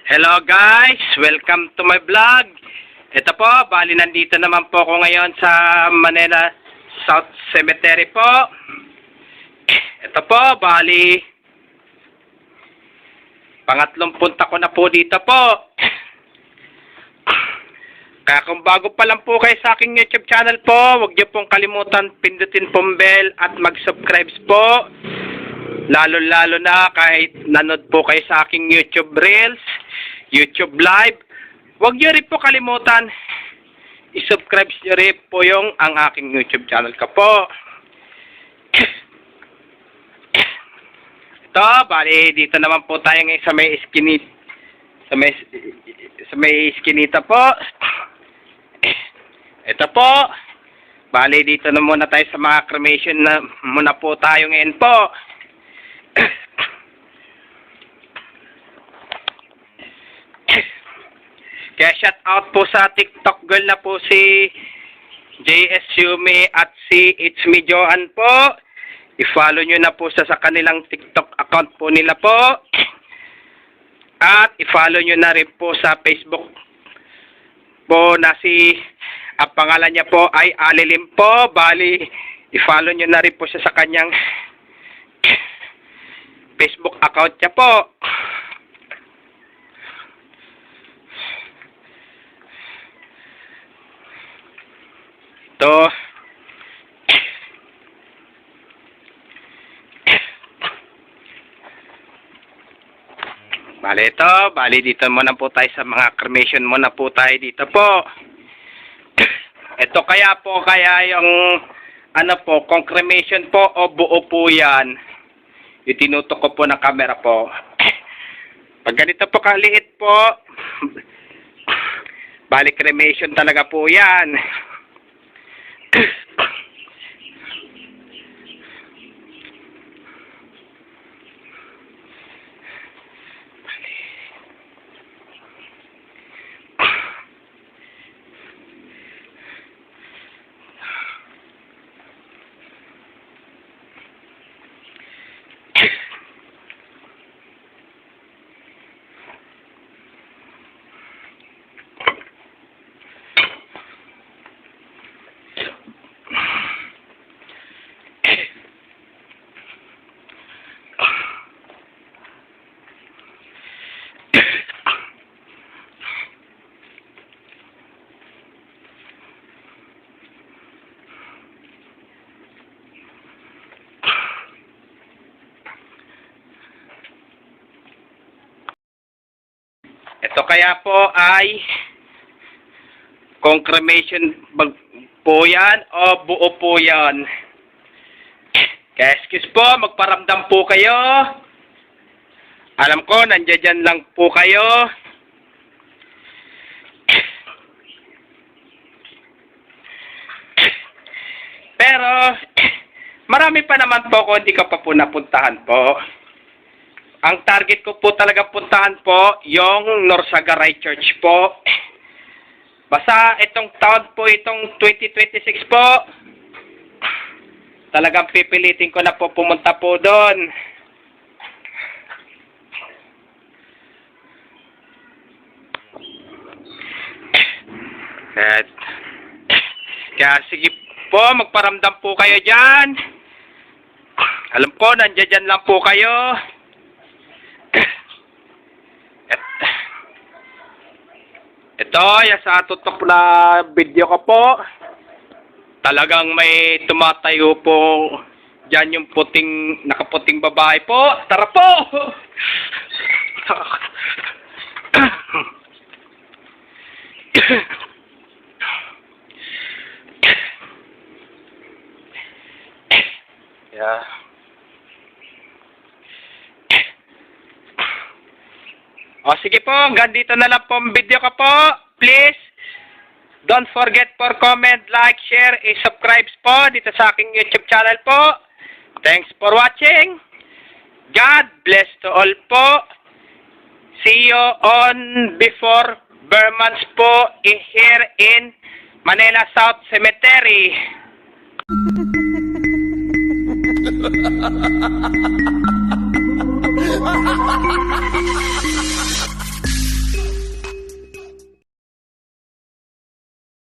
Hello guys, welcome to my vlog. Ito po, bali nandito naman po ako ngayon sa Manila South Cemetery po. Ito po, bali pangatlong punta ko na po dito po. Kaya kung bago pa lang po kayo sa aking YouTube channel po, huwag niyo pong kalimutan pindutin pong bell at mag-subscribe po. Lalo-lalo na kahit nanood po kayo sa aking YouTube Reels, YouTube Live, huwag niyo rin po kalimutan i-subscribe niyo rin po yung ang aking YouTube channel ka po. Ito, bali dito naman po tayo ngayon sa may iskinita po. Ito po, bali dito na muna tayo sa mga cremation na muna po tayo ngayon po. Kaya shout out po sa TikTok girl na po si JS Yumi at si It's Me Johan po. I-follow nyo na po sa kanilang TikTok account po nila po. At i-follow nyo na rin po sa Facebook po na ang pangalan niya po ay Alilim po. Bali, i-follow nyo na rin po siya sa kanyang Facebook account niya po. Ito. Bali dito muna po tayo sa mga cremation muna po tayo dito po. Ito kaya yung kung cremation po o buo po yan. Itinutok ko po ng camera po. Pag ganito po kaliit po, bali cremation talaga po yan. Ito kaya po ay kung cremation po yan o buo po yan. Kaya excuse po, magparamdam po kayo. Alam ko, nandiyan lang po kayo. Pero, marami pa naman po kung hindi ka pa po napuntahan po. Ang target ko po talaga puntahan po, yung Norsagaray Church po. Basta itong taon po, itong 2026 po, talagang pipilitin ko na po pumunta po doon. Kaya sige po, magparamdam po kayo dyan. Alam ko, nandiyan lang po kayo. Ito, yung sa tutok na video ko po, talagang may tumatayo po dyan yung nakaputing babae po. Tara po! Yeah. O sige po, hanggang dito na lang po ang video ko po. Please, don't forget for comment, like, share, and subscribe po dito sa aking YouTube channel po. Thanks for watching. God bless to all po. See you on before Burmans po here in Manila South Cemetery.